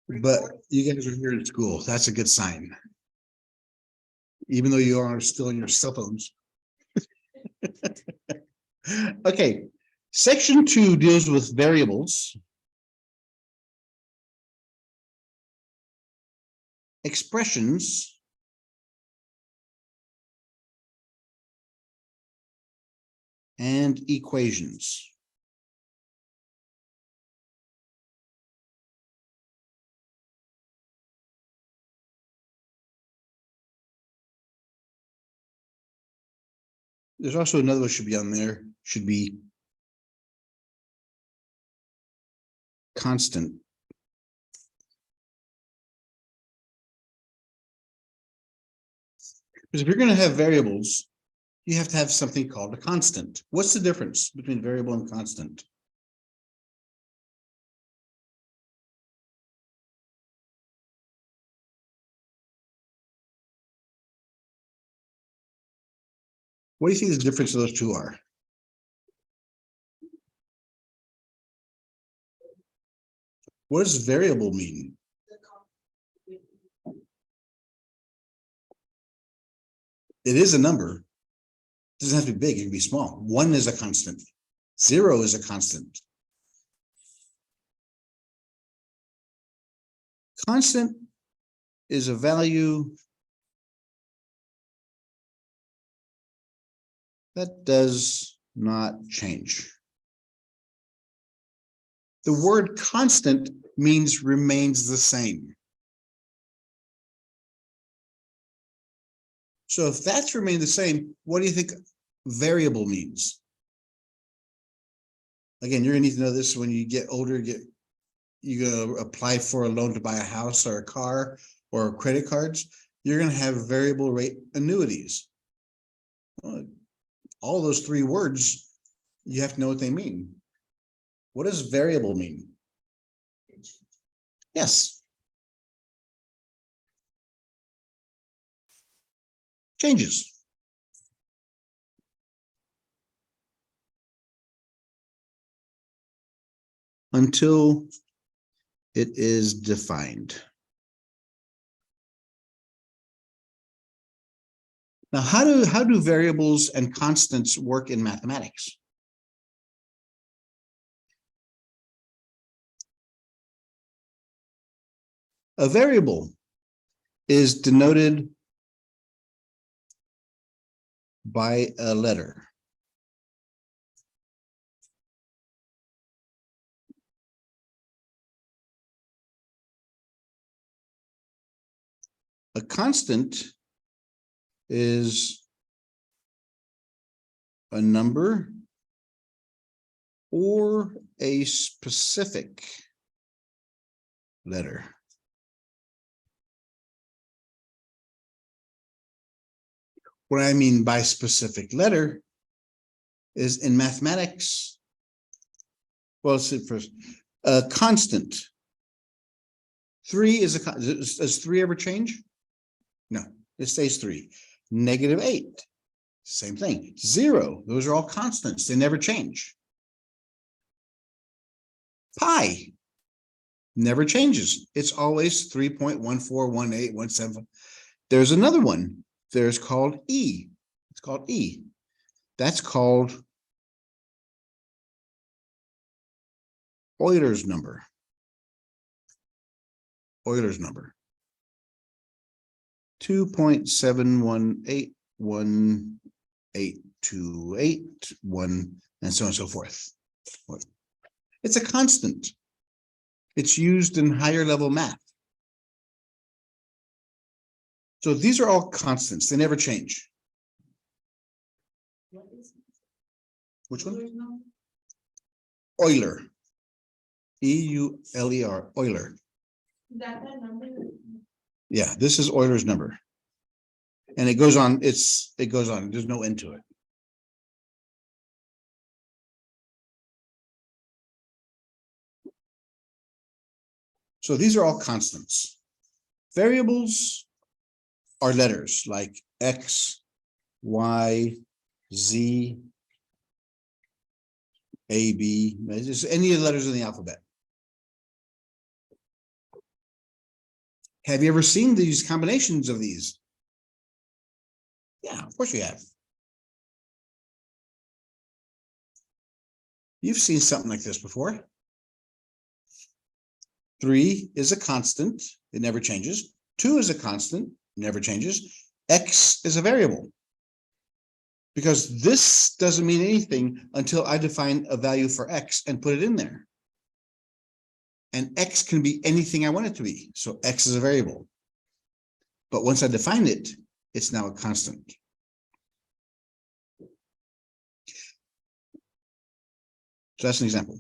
But you guys are here at school. That's a good sign. Even though you are still on your cell phones. Okay, section 2 deals with variables, expressions, and equations. There's also another one should be on there, should be constant. Because if you're going to have variables, you have to have something called a constant. What's the difference between variable and constant? What do you think the difference of those two are? What does variable mean? It is a number. It doesn't have to be big, it can be small. 1 is a constant. 0 is a constant. Constant is a value that does not change. The word constant means remains the same. So if that's remain the same, what do you think variable means? Again, you're gonna need to know this when you get older, you're gonna apply for a loan to buy a house or a car or credit cards. You're gonna have variable rate annuities. All those 3 words, you have to know what they mean. What does variable mean? Yes. Changes. Until it is defined. Now, how do variables and constants work in mathematics? A variable is denoted by a letter. A constant is a number or a specific letter. What I mean by specific letter is in mathematics, well, let's see first, a constant. 3 is a, does 3 ever change? No, it stays 3. -8, same thing. 0, those are all constants, they never change. Pi never changes, it's always 3.141817. There's another one, there's called E. It's called E. That's called Euler's number. Euler's number. 2.718182821, and so on and so forth. It's a constant. It's used in higher level math. So these are all constants, they never change. Which one? Euler. E-U-L-E-R, Euler. Yeah, this is Euler's number. And it goes on, it goes on, there's no end to it. So these are all constants. Variables are letters like X, Y, Z, A, B, just any of the letters in the alphabet. Have you ever seen these combinations of these? Yeah, of course you have. You've seen something like this before. 3 is a constant, it never changes. 2 is a constant, never changes. X is a variable. Because this doesn't mean anything until I define a value for X and put it in there. And X can be anything I want it to be. So X is a variable. But once I define it, it's now a constant. So that's an example.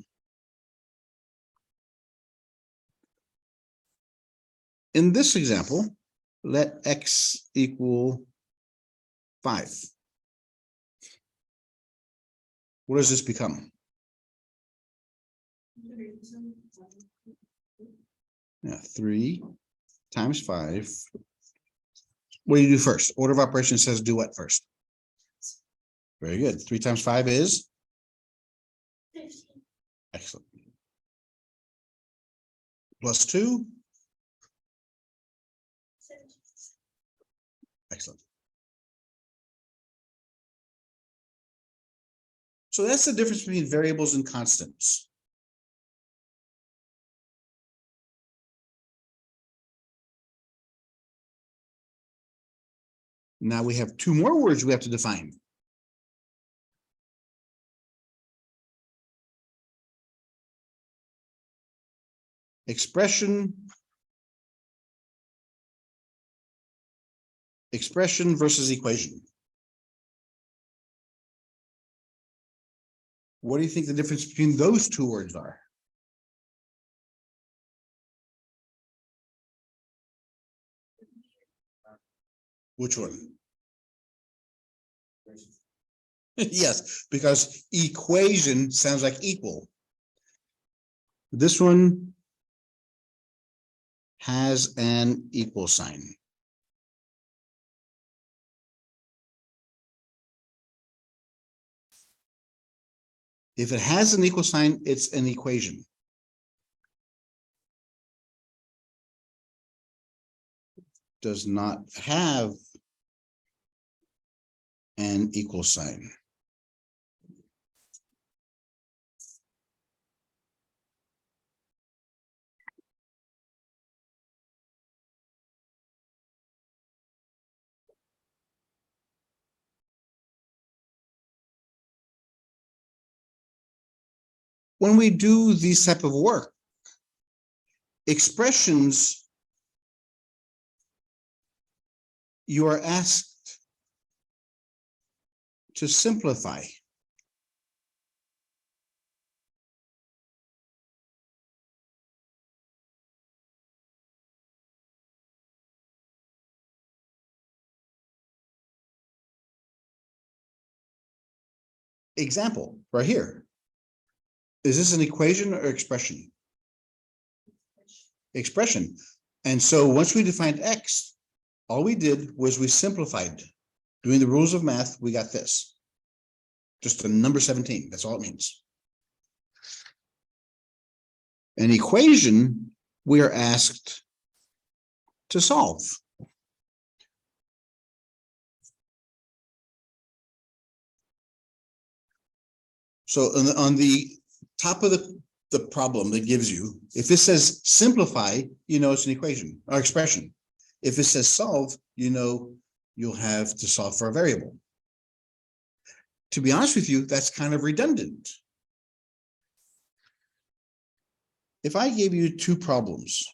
In this example, let X equal 5. What does this become? Yeah, 3 times 5. What do you do first? Order of operations says do what first? Very good. 3 times 5 is? 15. Excellent. Plus 2? 17. Excellent. So that's the difference between variables and constants. Now we have 2 more words we have to define. Expression versus equation. What do you think the difference between those 2 words are? Which one? Yes, because equation sounds like equal. This one has an equal sign. If it has an equal sign, it's an equation. Does not have an equal sign. When we do these type of work, expressions, you are asked to simplify. Example, right here. Is this an equation or expression? Expression. And so once we defined X, all we did was we simplified. Doing the rules of math, we got this. Just a number 17, that's all it means. An equation, we are asked to solve. So on the top of the problem that gives you, if it says simplify, you know it's an equation or expression. If it says solve, you know you'll have to solve for a variable. To be honest with you, that's kind of redundant. If I gave you 2 problems,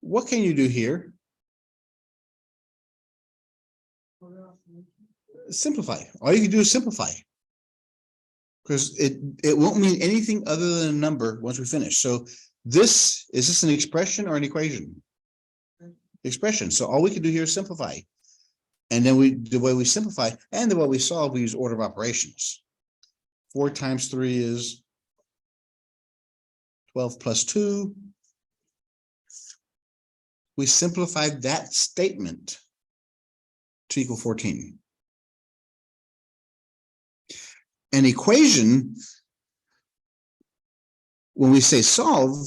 what can you do here? Simplify. All you can do is simplify. Because it won't mean anything other than a number once we finish. So is this an expression or an equation? Expression. So all we can do here is simplify. And then the way we simplify and the way we solve, we use order of operations. 4 times 3 is 12 plus 2. We simplified that statement to equal 14. An equation, when we say solve,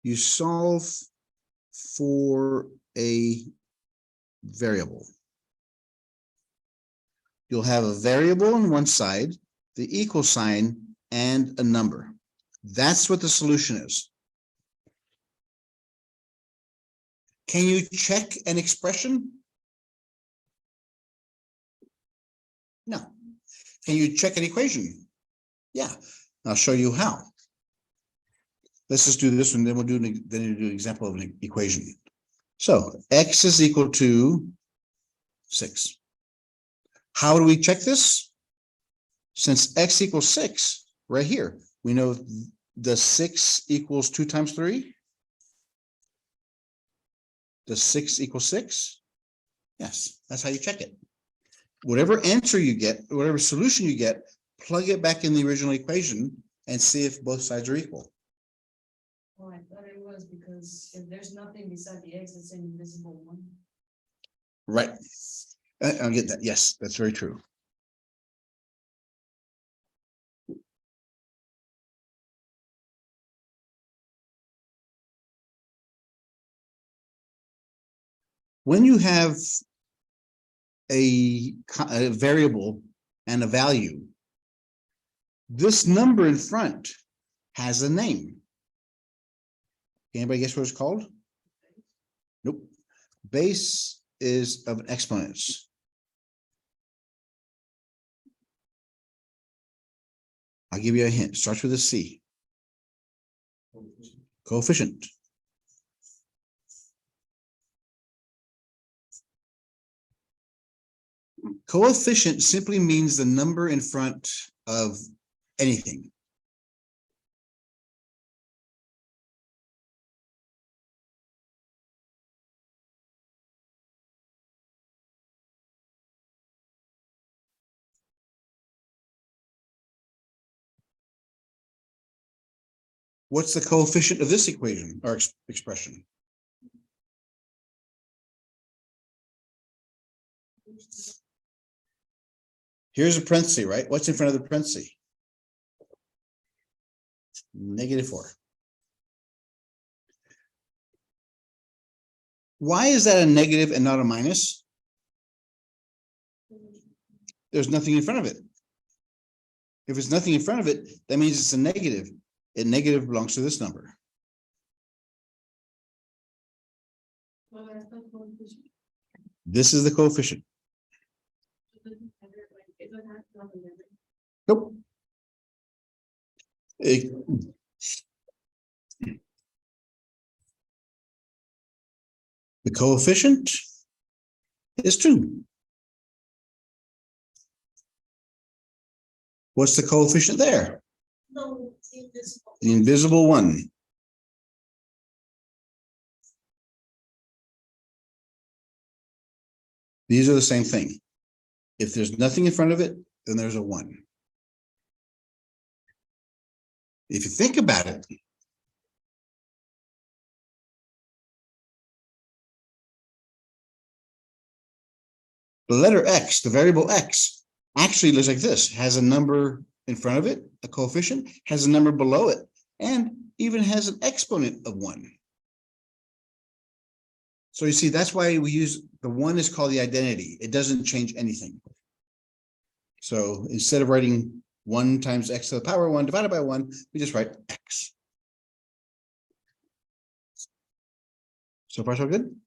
you solve for a variable. You'll have a variable on one side, the equal sign, and a number. That's what the solution is. Can you check an expression? No. Can you check an equation? Yeah. I'll show you how. Let's just do this one, then we'll do an example of an equation. So x is equal to 6. How do we check this? Since x equals 6, right here, we know the 6 equals 2 times 3. Does 6 equal 6? Yes, that's how you check it. Whatever answer you get, whatever solution you get, plug it back in the original equation and see if both sides are equal. Oh, I thought it was because if there's nothing beside the x, it's an invisible one. Right. I'll get that. Yes, that's very true. When you have a variable and a value, this number in front has a name. Anybody guess what it's called? Nope. Base is of exponents. I'll give you a hint. Starts with a C. Coefficient. Coefficient simply means the number in front of anything. What's the coefficient of this equation or expression? Here's a parenthesis, right? What's in front of the parenthesis? -4. Why is that a negative and not a minus? There's nothing in front of it. If it's nothing in front of it, that means it's a negative. And negative belongs to this number. Well, that's the coefficient. This is the coefficient. Nope. The coefficient is 2. What's the coefficient there? No, invisible. The invisible 1. These are the same thing. If there's nothing in front of it, then there's a 1. If you think about it, the letter x, the variable x, actually looks like this, has a number in front of it, a coefficient, has a number below it, and even has an exponent of 1. So you see, that's why we use the 1 is called the identity. It doesn't change anything. So instead of writing 1 times x to the power 1 divided by 1, we just write x. So far, so good?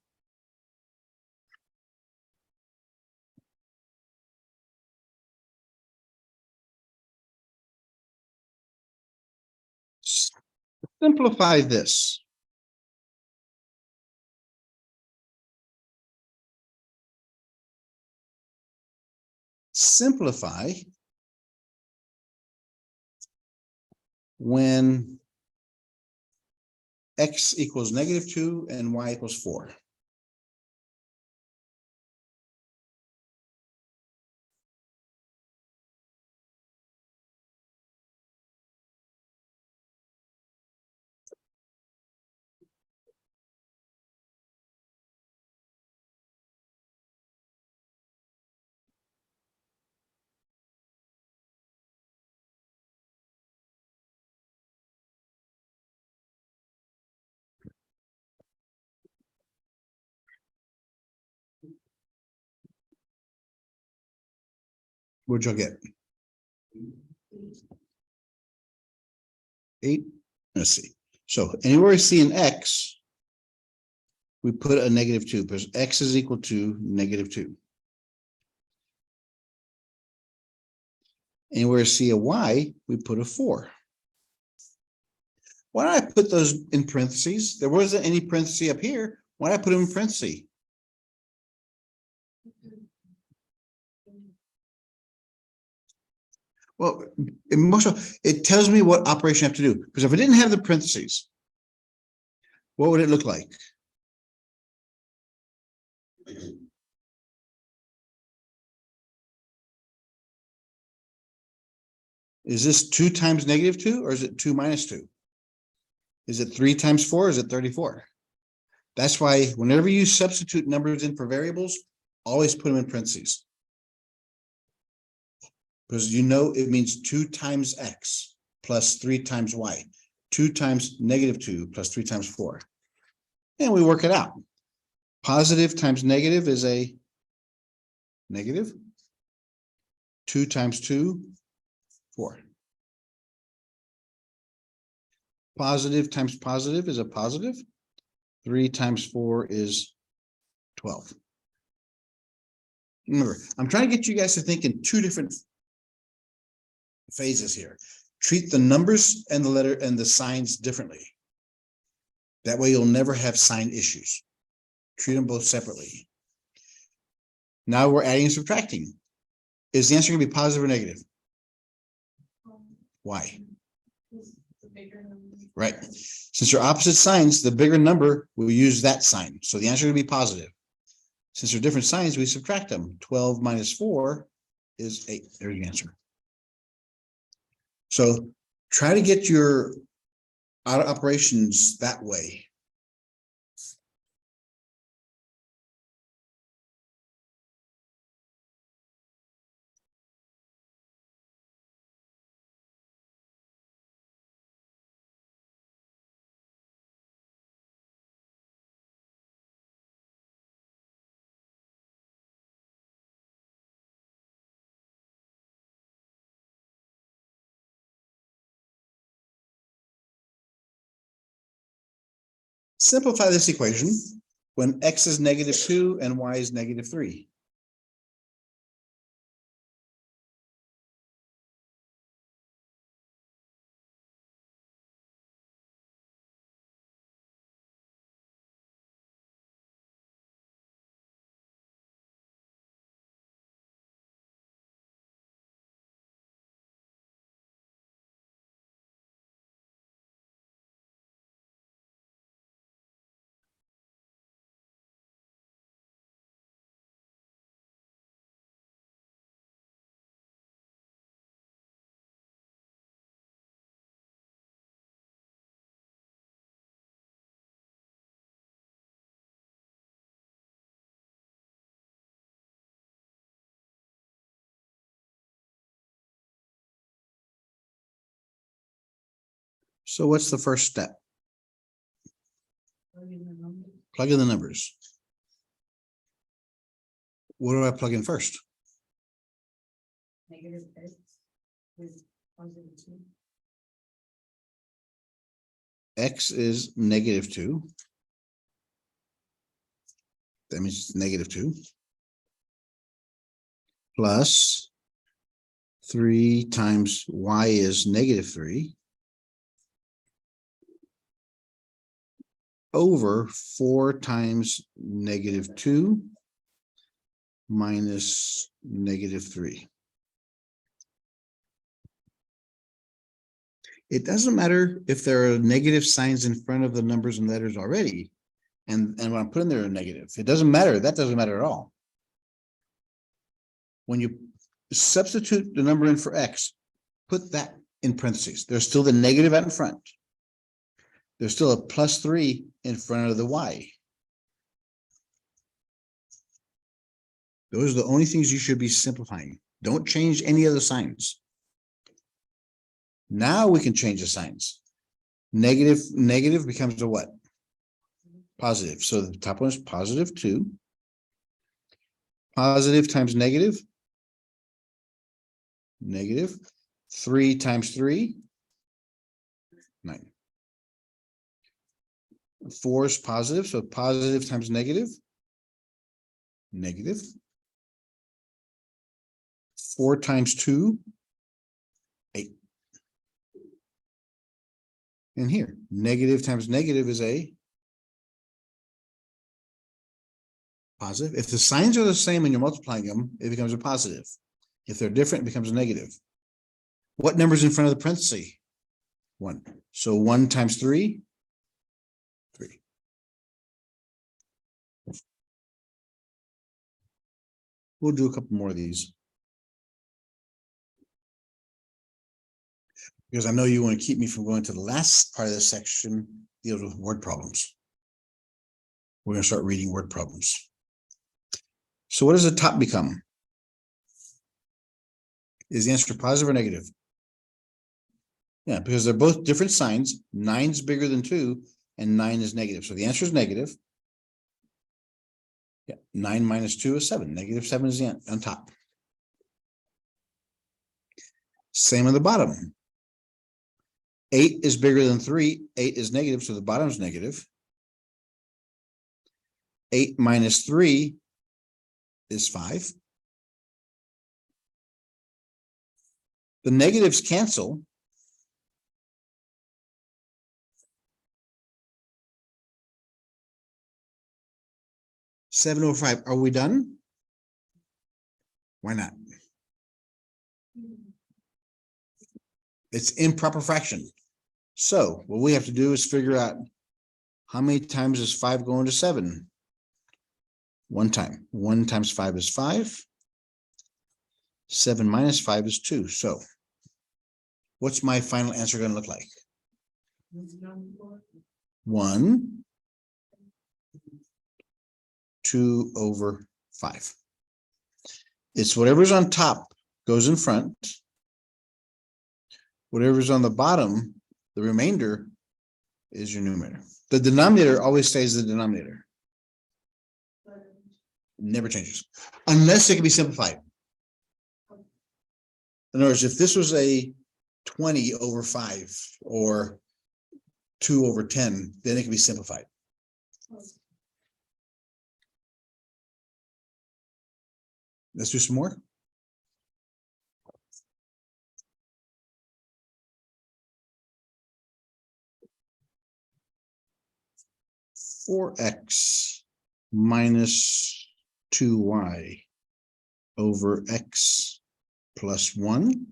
Simplify this. Simplify when x equals -2 and y equals 4. What'd y'all get? 8. Let's see. So anywhere we see an X, we put a -2 because X is equal to -2. Anywhere we see a Y, we put a 4. Why don't I put those in parentheses? There wasn't any parenthesis up here. Why did I put them in parentheses? Well, it tells me what operation I have to do. Because if I didn't have the parentheses, what would it look like? Is this 2 times -2 or is it 2 minus 2? Is it 3 times 4? Or is it 34? That's why whenever you substitute numbers in for variables, always put them in parentheses. Because you know it means 2 times X plus 3 times Y. 2 times -2 plus 3 times 4. And we work it out. Positive times negative is a negative. 2 times 2, 4. Positive times positive is a positive. 3 times 4 is 12. Remember, I'm trying to get you guys to think in 2 different phases here. Treat the numbers and the letter and the signs differently. That way you'll never have sign issues. Treat them both separately. Now we're adding and subtracting. Is the answer going to be positive or negative? Why? Right. Since they're opposite signs, the bigger number, we'll use that sign. So the answer will be positive. Since they're different signs, we subtract them. 12 minus 4 is 8. There's the answer. So try to get your auto operations that way. Simplify this equation when X is -2 and Y is -3. So what's the first step? Plug in the numbers. What do I plug in first? Negative X with +2. X is -2. That means it's -2. Plus 3 times Y is -3. Over 4 times -2 minus -3. It doesn't matter if there are negative signs in front of the numbers and letters already. And when I'm putting there a negative, it doesn't matter. That doesn't matter at all. When you substitute the number in for X, put that in parentheses. There's still the negative out in front. There's still a +3 in front of the Y. Those are the only things you should be simplifying. Don't change any of the signs. Now we can change the signs. Negative becomes a what? Positive. So the top one is +2. Positive times negative negative. 3 times 3, 9. 4 is positive, so positive times negative, negative. 4 times 2, 8. And here, negative times negative is a positive. If the signs are the same and you're multiplying them, it becomes a positive. If they're different, it becomes a negative. What number is in front of the parenthesis? 1. So 1 times 3, 3. We'll do a couple more of these, because I know you want to keep me from going to the last part of this section, deals with word problems. We're going to start reading word problems. So what does the top become? Is the answer positive or negative? Yeah, because they're both different signs. 9's bigger than 2, and 9 is negative. So the answer is negative. Yeah, 9 minus 2 is 7. Negative 7 is the answer on top. Same on the bottom. 8 is bigger than 3. 8 is negative, so the bottom is negative. 8 minus 3 is 5. The negatives cancel. Seven over 5. Are we done? Why not? It's improper fraction. So what we have to do is figure out how many times is 5 going to 7? 1 time. 1 times 5 is 5. 7 minus 5 is 2. So what's my final answer going to look like? 1, 2 over 5. It's whatever's on top goes in front. Whatever's on the bottom, the remainder is your numerator. The denominator always stays the denominator. Never changes. Unless it can be simplified. In other words, if this was a 20 over 5 or 2 over 10, then it can be simplified. Let's do some more. Four x minus 2y over x plus 1.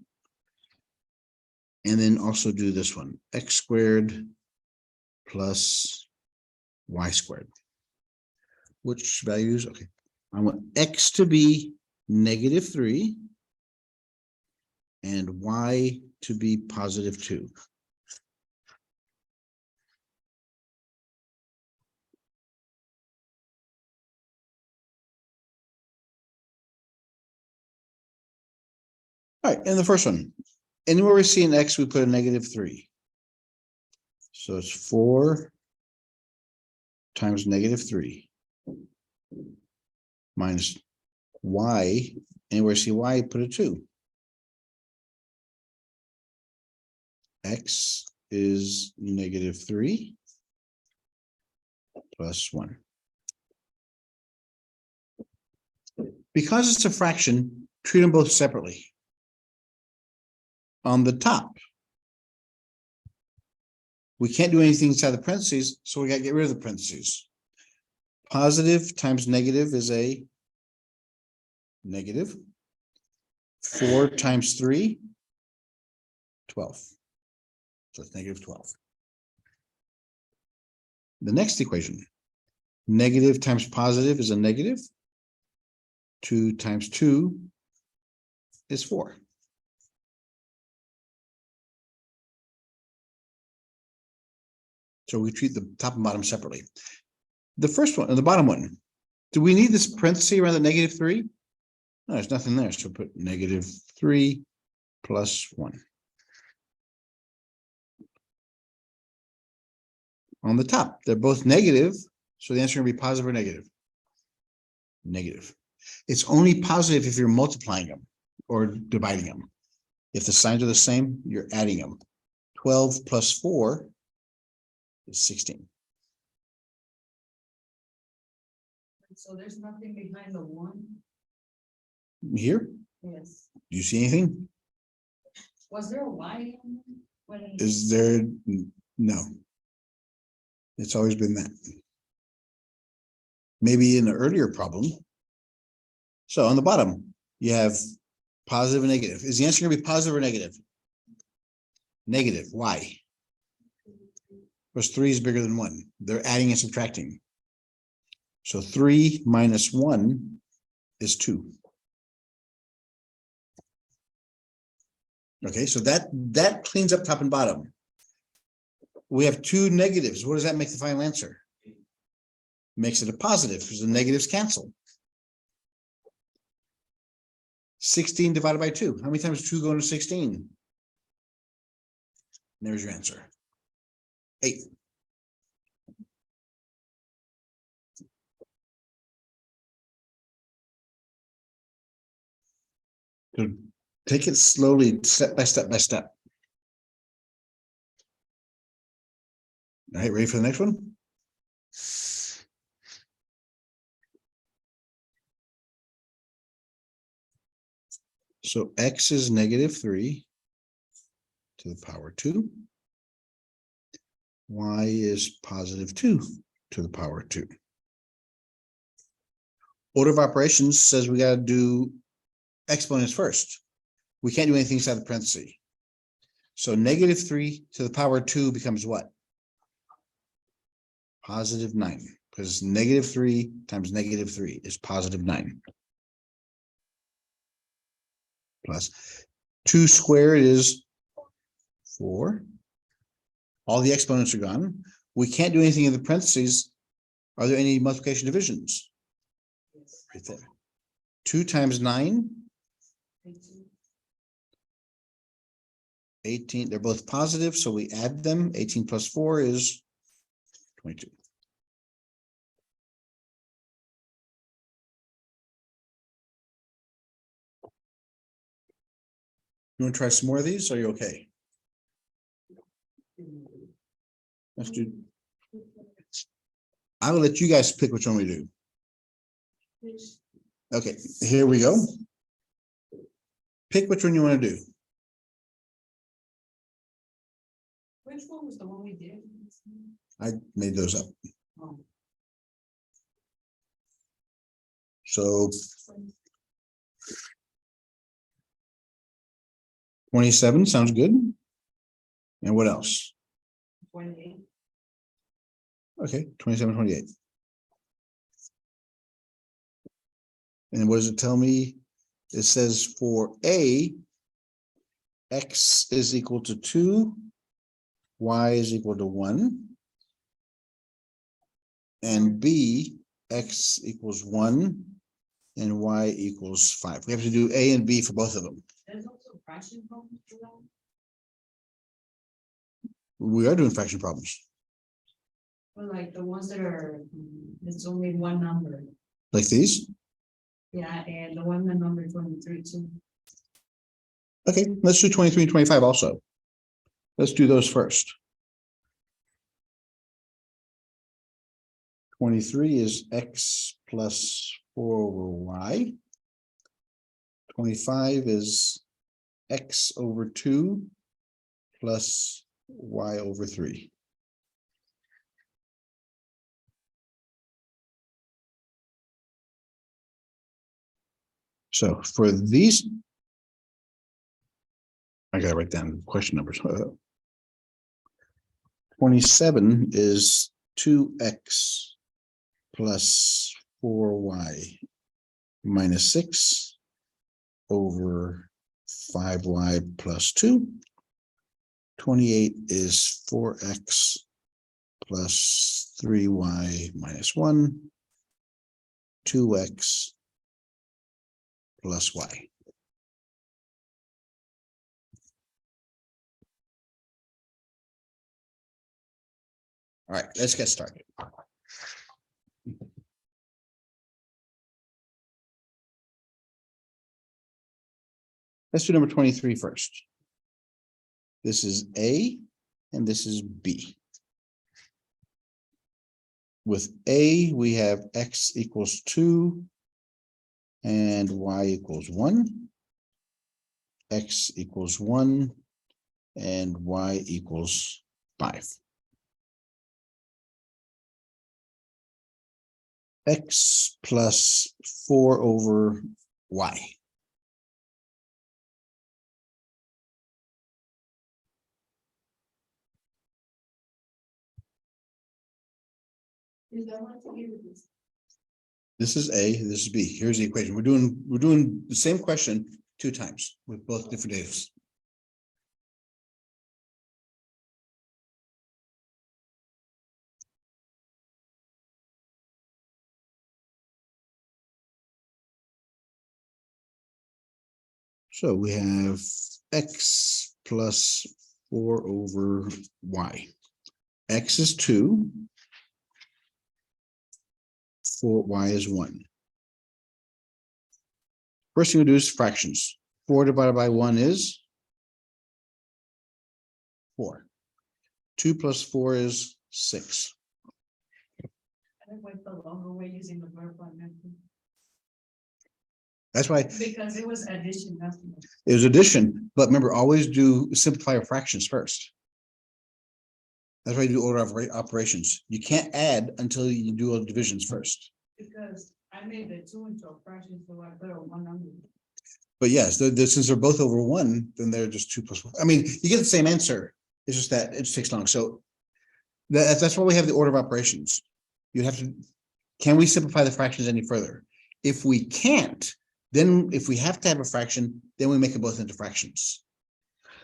And then also do this one, x squared plus y squared. Which values? Okay. I want x to be -3 and y to be +2. All right, and the first one, anywhere we see an x, we put a -3. So it's 4 times -3 minus y. Anywhere you see y, put a 2. X is -3 plus 1. Because it's a fraction, treat them both separately. On the top, we can't do anything inside the parentheses, so we got to get rid of the parentheses. Positive times negative is a negative. 4 times 3, 12. So it's -12. The next equation, negative times positive is a negative. 2 times 2 is 4. So we treat the top and bottom separately. The first one, and the bottom one, do we need this parenthesis around the -3? No, there's nothing there. So put -3 plus 1. On the top, they're both negative. So the answer is going to be positive or negative? Negative. It's only positive if you're multiplying them or dividing them. If the signs are the same, you're adding them. 12 plus 4 is 16. So there's nothing behind the one? Here, Yes. do you see anything? Was there a Y in there? When- Is there? No. It's always been that. Maybe in the earlier problem. So on the bottom, you have positive and negative. Is the answer gonna be positive or negative? Negative. Why? Because 3 is bigger than 1. They're adding and subtracting. So 3 minus 1 is 2. Okay, so that cleans up top and bottom. We have 2 negatives. What does that make the final answer? Makes it a positive because the negatives cancel. 16 divided by 2. How many times 2 go into 16? There's your answer. 8. So take it slowly, step by step by step. All right, ready for the next one? So x is negative 3 to the power 2. Y is positive 2 to the power 2. Order of operations says we got to do exponents first. We can't do anything inside the parenthesis. So negative 3 to the power 2 becomes what? Positive 9, because negative 3 times negative 3 is positive 9. Plus 2 squared is 4. All the exponents are gone. We can't do anything in the parentheses. Are there any multiplication divisions? Yes. Right there. 2 times 9, 18. They're both positive, so we add them. 18 plus 4 is 22. You want to try some more of these? Are you okay? Let's do. I will let you guys pick which one we do. Okay, here we go. Pick which one you want to do. Which one was the one we did? I made those up. Oh. So 27 sounds good. And what else? 28. Okay, 27, 28. And what does it tell me? It says for A, X is equal to 2, Y is equal to 1. And B, X equals 1 and Y equals 5. We have to do A and B for both of them. There's also fraction problems for that. We are doing fraction problems. Well, like the ones that are, it's only one number. Like these? Yeah, and the one that number 23 too. Okay, let's do 23 and 25 also. Let's do those first. 23 is X plus 4 over Y. 25 is X over 2 plus Y over 3. So for these, I gotta write down question numbers. 27 is 2x plus 4y minus 6 over 5y plus 2. 28 is 4x plus 3y minus 1, 2x plus y. All right, let's get started. Let's do number 23 first. This is A and this is B. With A, we have X equals 2 and Y equals 1. X equals 1 and Y equals 5. X plus 4 over Y. Is that what you use? This is A, this is B. Here's the equation. We're doing the same question 2 times with both different datas. So we have X plus 4 over Y. X is 2. 4Y is 1. First thing we do is fractions. 4 divided by 1 is 4. 2 plus 4 is 6. I went the longer way using the verb method That's why because it was addition, nothing. it was addition, but remember, always do simplify your fractions first. That's why you do order of operations. You can't add until you do all divisions first. Because I made the 2 into a fraction, so I put a 1 under. But yes, since they're both over 1, then they're just 2 plus 1. I mean, you get the same answer. It's just that it just takes long. So that's why we have the order of operations. You have to, can we simplify the fractions any further? If we can't, then if we have to have a fraction, then we make it both into fractions.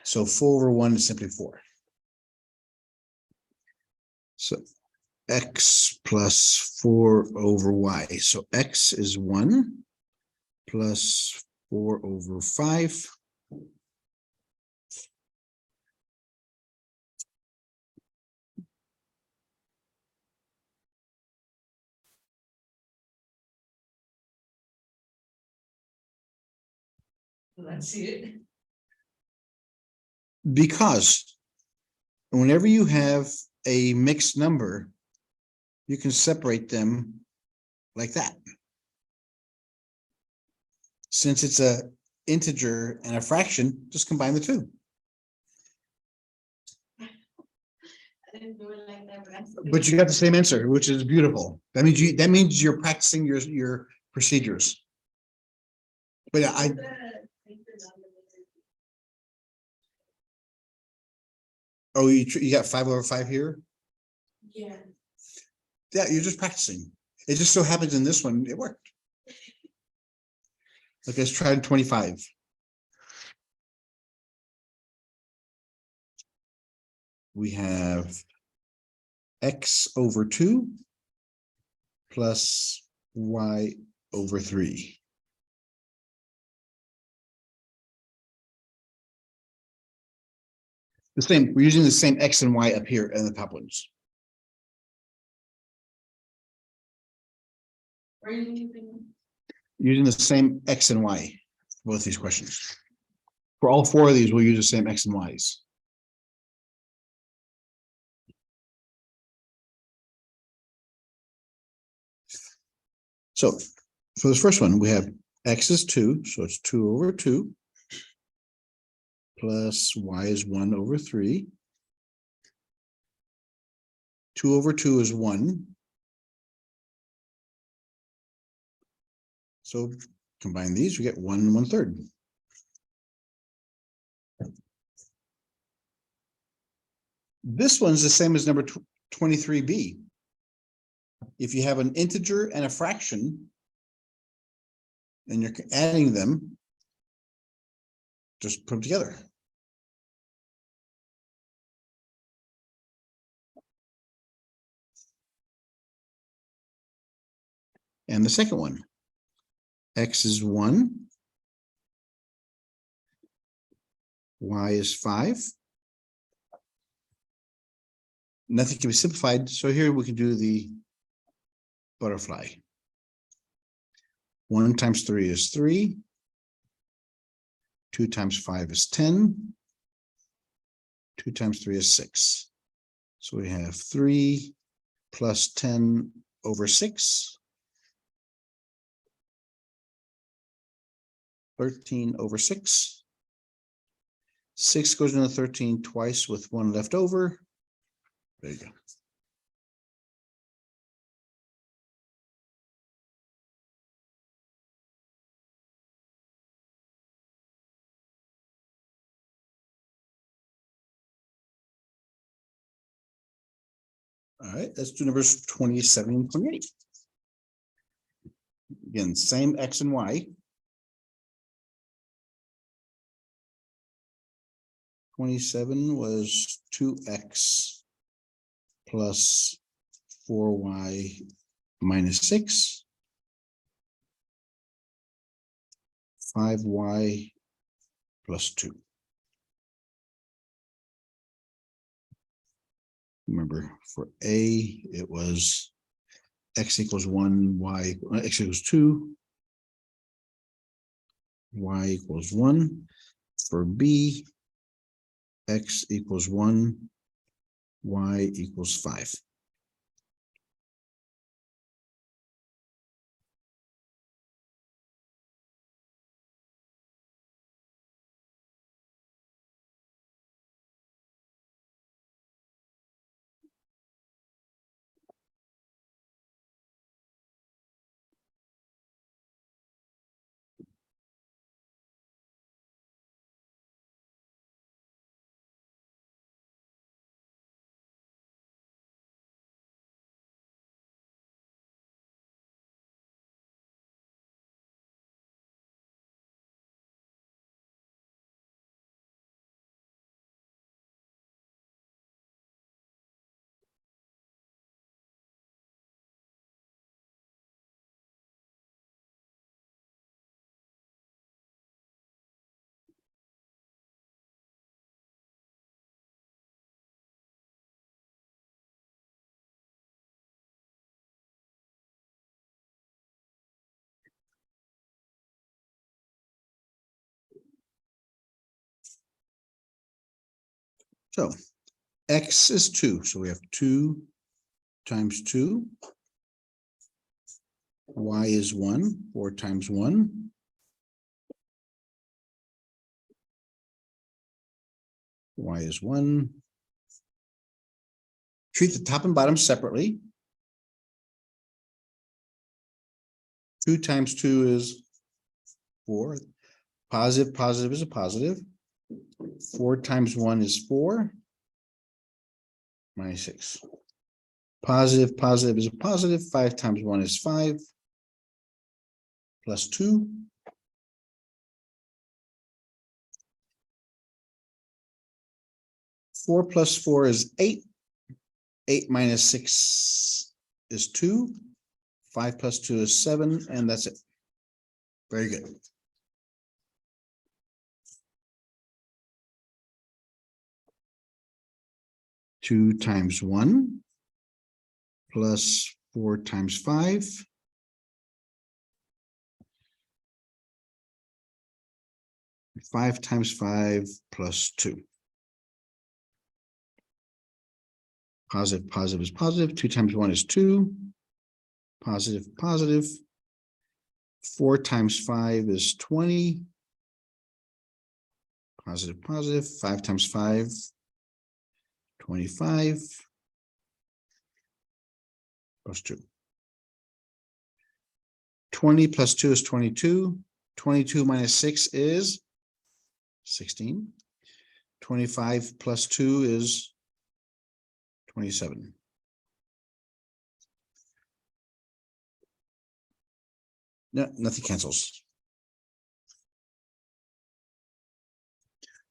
So 4 over 1 is simply 4. So X plus 4 over Y. So X is 1 plus 4 over 5. Let's see it. Because whenever you have a mixed number, you can separate them like that. Since it's a integer and a fraction, just combine the 2. I didn't do it like that, but I'm. But you got the same answer, which is beautiful. That means you're practicing your procedures. But yeah, you got 5 over 5 here. Yeah. Yeah, you're just practicing. It just so happens in this one, it worked. Okay, let's try 25. We have X over 2 plus Y over 3. The same, we're using the same X and Y up here in the top ones. Are you using? Using the same X and Y for both these questions. For all 4 of these, we'll use the same X and Y's. So for this first one, we have X is 2, so it's 2 over 2 plus Y is 1 over 3. 2 over 2 is 1. So combine these, we get 1 1/3. This one's the same as number 23B. If you have an integer and a fraction, and you're adding them, just put them together. And the second one, X is 1, Y is 5. Nothing can be simplified, so here we can do the butterfly. 1 times 3 is 3. 2 times 5 is 10. 2 times 3 is 6. So we have 3 plus 10 over 6. 13 over 6. 6 goes into 13 twice with 1 left over. There you go. All right, let's do numbers 27 and 28. Again, same X and Y. 27 was 2x plus 4y minus 6. 5y plus 2. Remember, for A, it was x equals 1, x equals 2, y equals 1. For B, x equals 1, y equals 5. So x is 2. So we have 2 times 2. Y is 1. 4 times 1. Y is 1. Treat the top and bottom separately. 2 times 2 is 4. Positive, positive is a positive. 4 times 1 is 4. Minus 6. Positive, positive is a positive. 5 times 1 is 5. Plus 2. 4 plus 4 is 8. 8 minus 6 is 2. 5 plus 2 is 7, and that's it. Very good. Two times 1 plus 4 times 5. 5 times 5 plus 2. Positive, positive is positive. 2 times 1 is 2. Positive, positive. 4 times 5 is 20. Positive, positive. 5 times 5, 25. Plus 2. 20 plus 2 is 22. 22 minus 6 is 16. 25 plus 2 is 27. No, nothing cancels.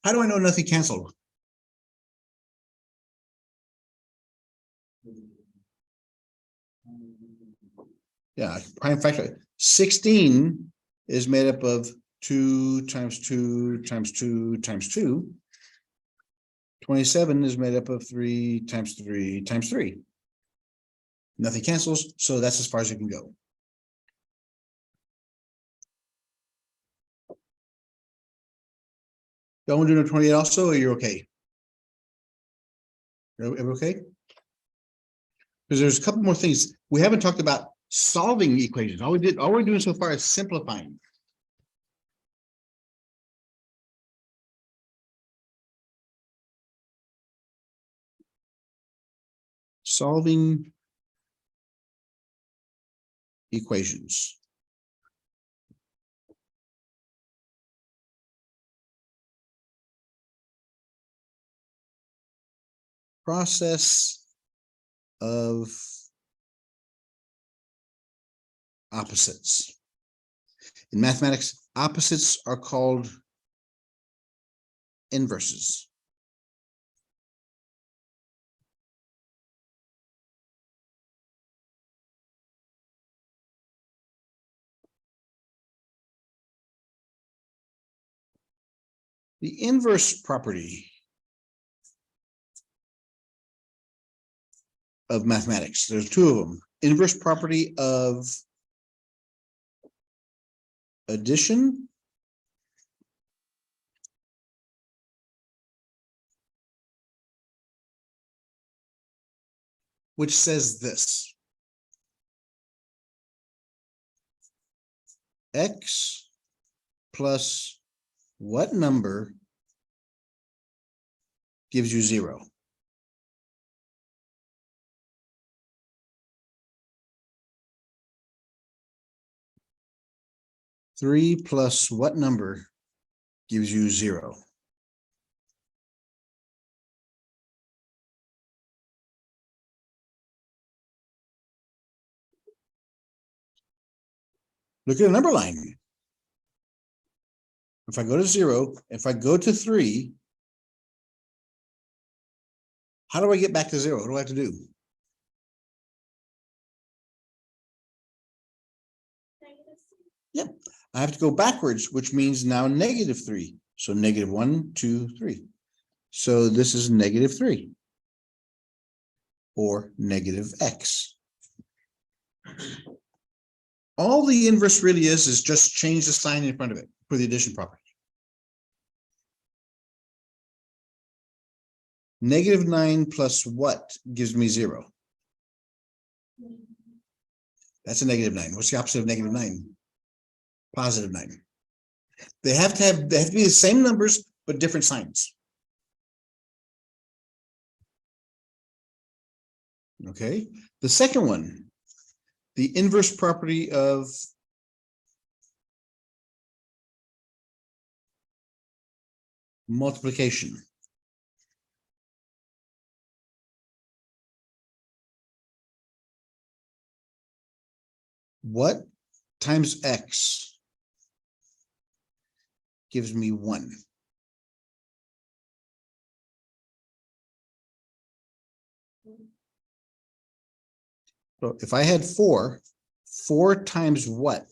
How do I know nothing canceled? Yeah, prime factor. 16 is made up of 2 times 2 times 2 times 2. 27 is made up of 3 times 3 times 3. Nothing cancels, so that's as far as you can go. Y'all want to do 28 also, or you're okay? Everybody okay? Because there's a couple more things. We haven't talked about solving equations. All we're doing so far is simplifying. Solving equations. Process of opposites. In mathematics, opposites are called inverses. The inverse property of mathematics, there's two of them. Inverse property of addition which says this: x plus what number gives you 0? Three plus what number gives you 0? Look at the number line. If I go to 0, if I go to 3, how do I get back to 0? What do I have to do? Yep, I have to go backwards, which means now -3. So -1, 2, 3. So this is -3 or -x. All the inverse really is just change the sign in front of it for the addition property. -9 plus what gives me 0? That's a -9. What's the opposite of -9? +9. They have to be the same numbers, but different signs. Okay. The second one, the inverse property of multiplication. What times x gives me 1? So if I had 4, 4 times what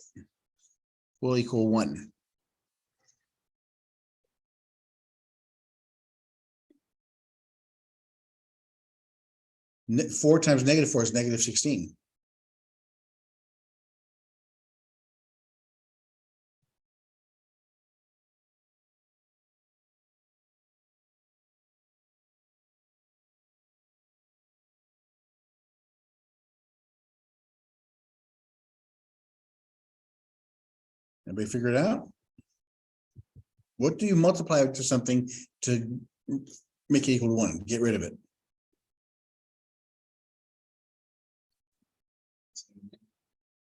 will equal 1? Four times -4 is -16. Everybody figure it out? What do you multiply to something to make it equal to 1? Get rid of it.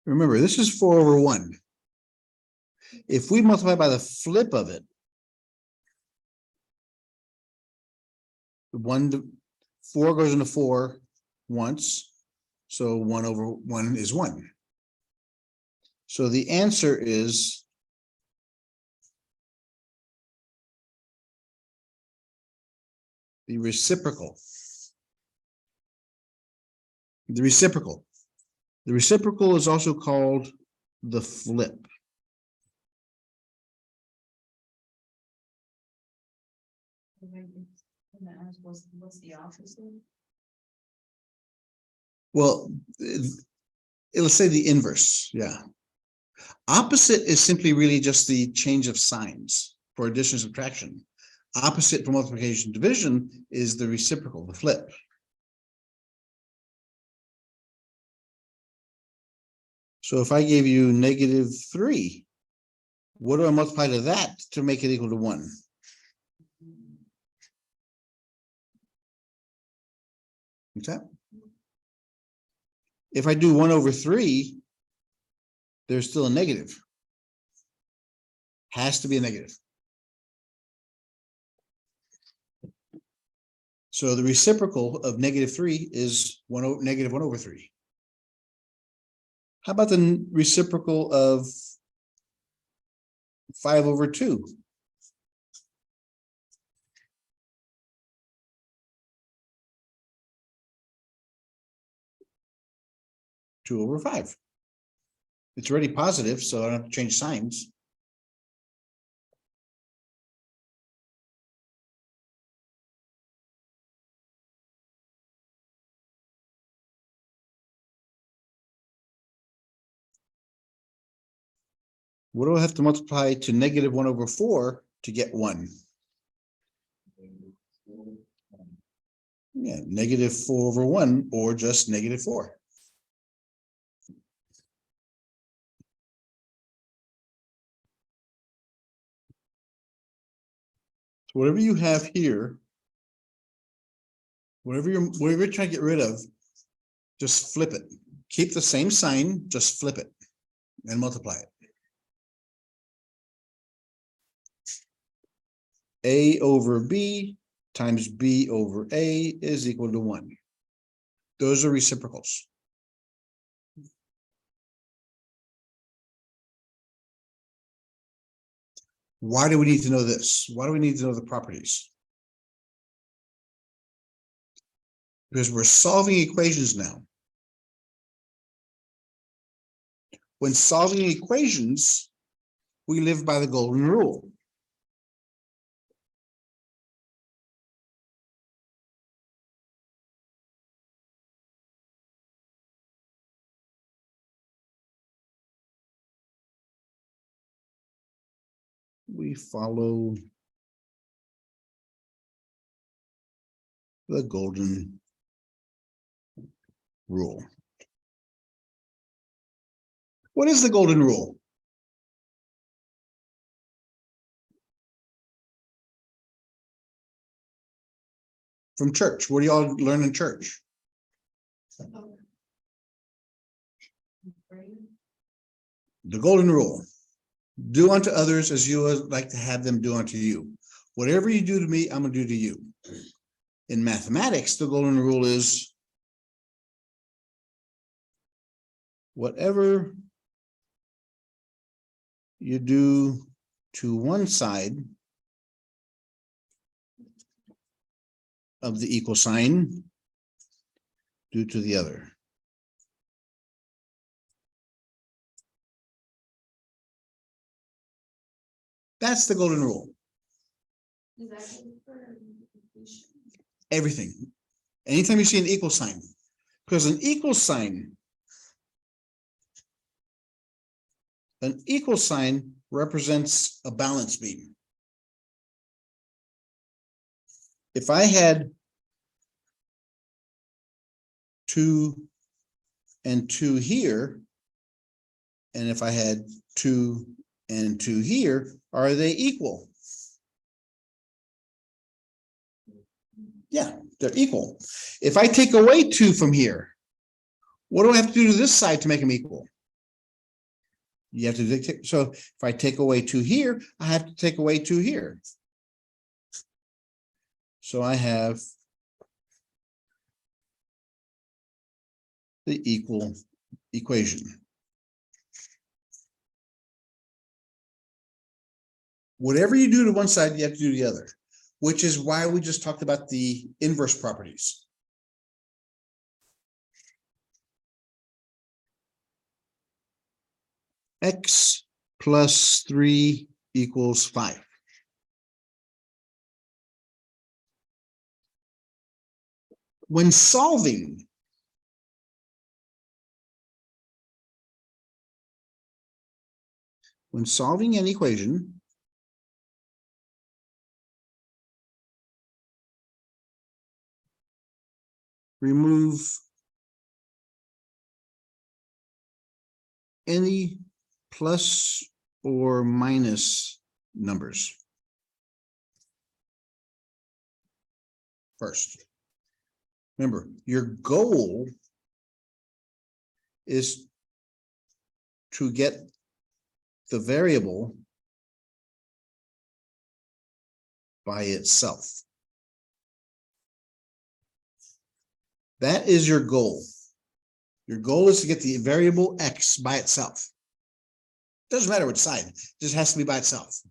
Remember, this is 4/1. If we multiply by the flip of it, 4 goes into 4 once, so 1/1 is 1. So the answer is the reciprocal. The reciprocal. The reciprocal is also called the flip. What's the opposite? Well, let's say the inverse. Yeah. Opposite is simply really just the change of signs for addition and subtraction. Opposite for multiplication and division is the reciprocal, the flip. So if I gave you -3, what do I multiply to that to make it equal to 1? What's that? If I do 1/3, there's still a negative. Has to be a negative. So the reciprocal of -3 is -1/3. How about the reciprocal of 5/2? Two over 5. It's already positive, so I don't have to change signs. What do I have to multiply to -1/4 to get 1? Yeah, -4/1 or just -4. So whatever you have here, whatever you're trying to get rid of, just flip it. Keep the same sign, just flip it and multiply it. A over B times B over A is equal to 1. Those are reciprocals. Why do we need to know this? Why do we need to know the properties? Because we're solving equations now. When solving equations, we live by the golden rule. We follow the golden rule. What is the golden rule? From church. What do y'all learn in church? The golden rule. Do unto others as you would like to have them do unto you. Whatever you do to me, I'm going to do to you. In mathematics, the golden rule is whatever you do to one side of the equal sign, do to the other. That's the golden rule. Is that for multiplication? Everything. Anytime you see an equal sign, because an equal sign represents a balance beam. If I had 2 and 2 here, and if I had 2 and 2 here, are they equal? Yeah, they're equal. If I take away 2 from here, what do I have to do to this side to make them equal? You have to dictate. So if I take away 2 here, I have to take away 2 here. So I have the equal equation. Whatever you do to one side, you have to do to the other, which is why we just talked about the inverse properties. X plus 3 equals 5. When solving, an equation, remove any plus or minus numbers. First, remember, your goal is to get the variable by itself. That is your goal. Your goal is to get the variable X by itself. Doesn't matter which side, it just has to be by itself.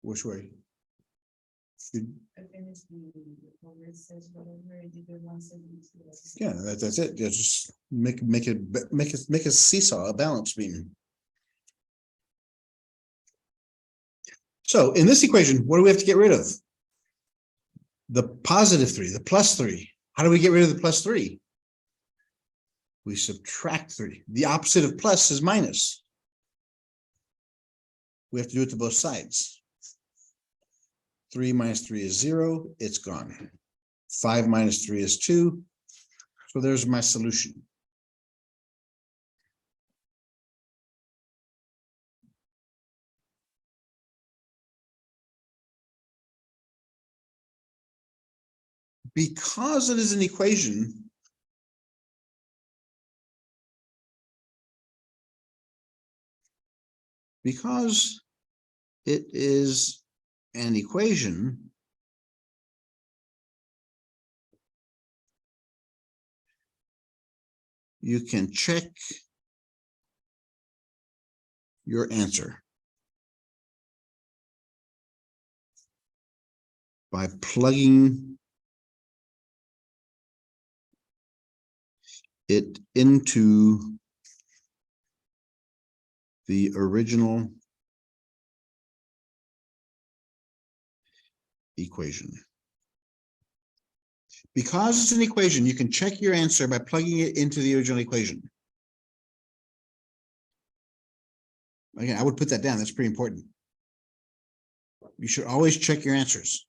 Which way? Yeah, that's it. Just make a seesaw, a balance beam. So in this equation, what do we have to get rid of? The positive 3, the plus 3. How do we get rid of the plus 3? We subtract 3. The opposite of plus is minus. We have to do it to both sides. 3 minus 3 is 0. It's gone. 5 minus 3 is 2. So there's my solution. Because it is an equation, because it is an equation, you can check your answer by plugging it into the original equation. Because it's an equation, you can check your answer by plugging it into the original equation. Again, I would put that down. That's pretty important. You should always check your answers.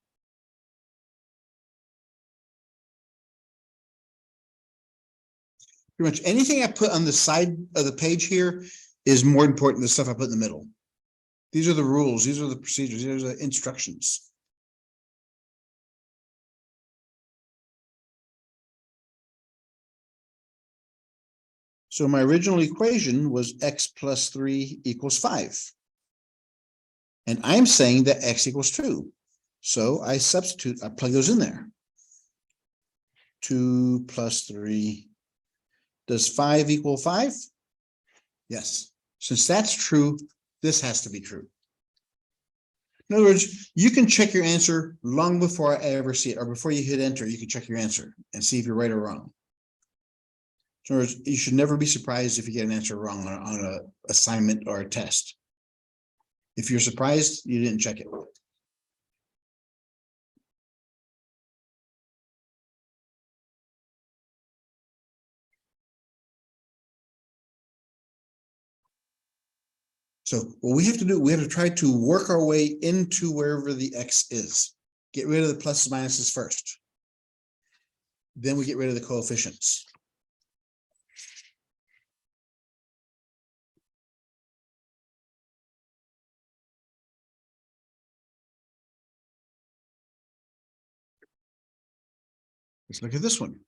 Pretty much anything I put on the side of the page here is more important than the stuff I put in the middle. These are the rules. These are the procedures. These are the instructions. So my original equation was x plus 3 equals 5. And I'm saying that x equals 2. So I substitute, I plug those in there. 2 plus 3. Does 5 equal 5? Yes. Since that's true, this has to be true. In other words, you can check your answer long before I ever see it, or before you hit enter, you can check your answer and see if you're right or wrong. In other words, you should never be surprised if you get an answer wrong on an assignment or a test. If you're surprised, you didn't check it. So what we have to do, we have to try to work our way into wherever the x is. Get rid of the pluses and minuses first. Then we get rid of the coefficients. Let's look at this one.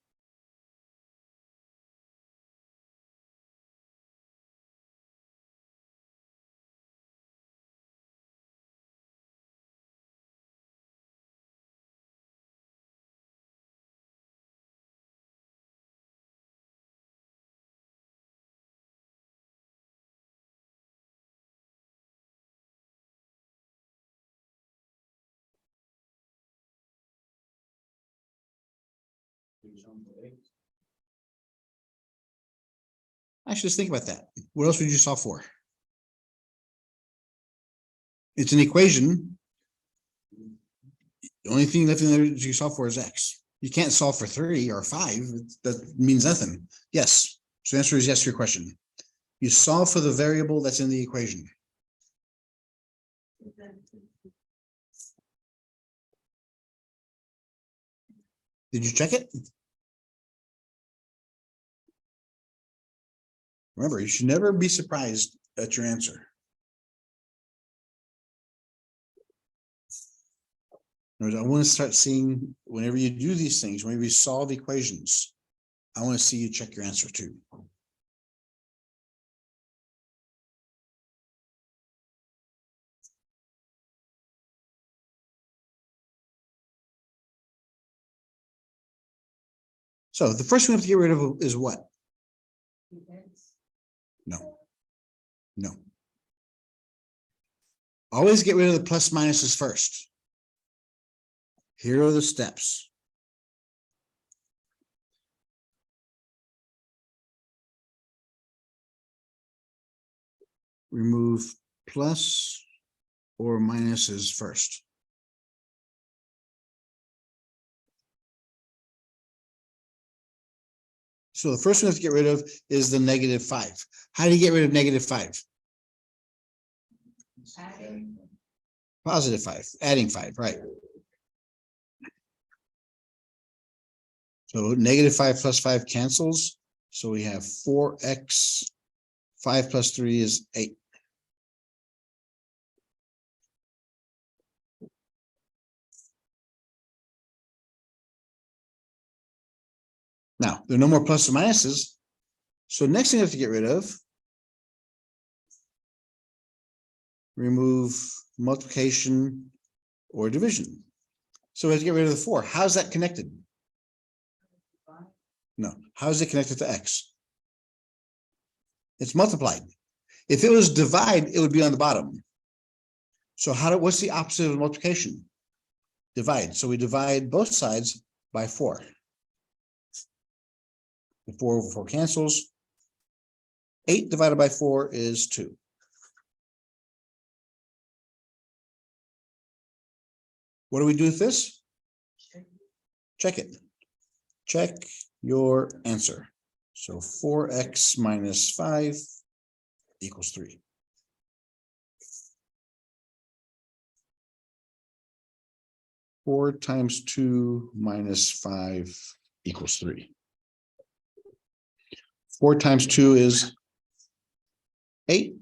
Actually, just think about that. What else would you solve for? It's an equation. The only thing left in there you solve for is x. You can't solve for 3 or 5. That means nothing. Yes. So the answer is yes to your question. You solve for the variable that's in the equation. Did you check it? Remember, you should never be surprised at your answer. I want to start seeing whenever you do these things, whenever you solve equations, I want to see you check your answer too. So the first thing we have to get rid of is what? No. No. Always get rid of the plus minuses first. Here are the steps. Remove plus or minuses first. So the first one we have to get rid of is the -5. How do you get rid of -5? Adding. +5, adding 5, right? So -5 plus 5 cancels. So we have 4x, 5 plus 3 is 8. Now, there are no more plus or minuses. So next thing I have to get rid of, remove multiplication or division. So we have to get rid of the 4. How's that connected? No. How is it connected to x? It's multiplied. If it was divide, it would be on the bottom. So what's the opposite of multiplication? Divide. So we divide both sides by 4. The 4 over 4 cancels. 8 divided by 4 is 2. What do we do with this? Check it. Check your answer. So 4x minus 5 equals 3. Four times 2 minus 5 equals 3. 4 times 2 is 8.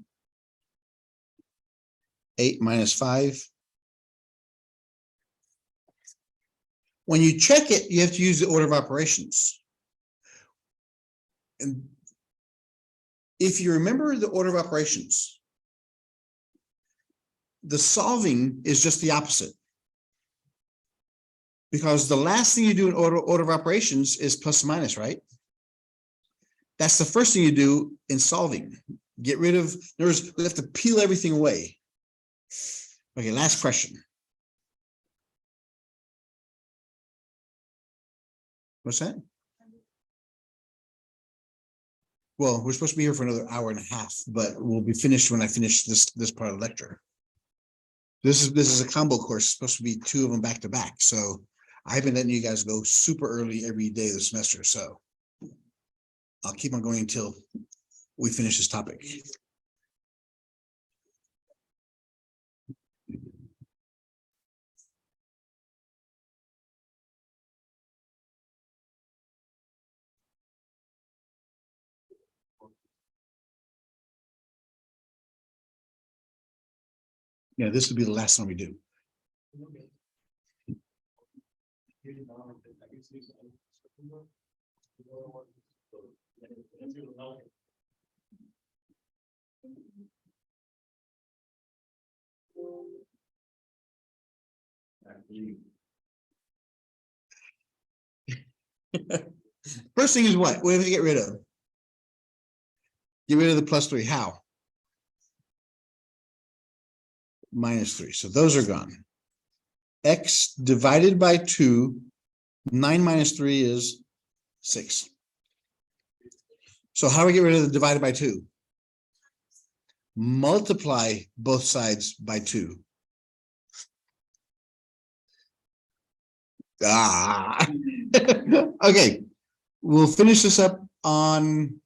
8 minus 5. When you check it, you have to use the order of operations. And if you remember the order of operations, the solving is just the opposite. Because the last thing you do in order of operations is plus or minus, right? That's the first thing you do in solving. Get rid of, in other words, we have to peel everything away. Okay, last question. What's that? Well, we're supposed to be here for another hour and a half, but we'll be finished when I finish this part of the lecture. This is a combo course, it's supposed to be 2 of them back to back. So I've been letting you guys go super early every day of the semester. So I'll keep on going until we finish this topic. Yeah, this will be the last one we do. First thing is what? What do we get rid of? Get rid of the plus 3. How? Minus 3. So those are gone. X divided by 2, 9 minus 3 is 6. So how do we get rid of the divided by 2? Multiply both sides by 2. Okay, we'll finish this up on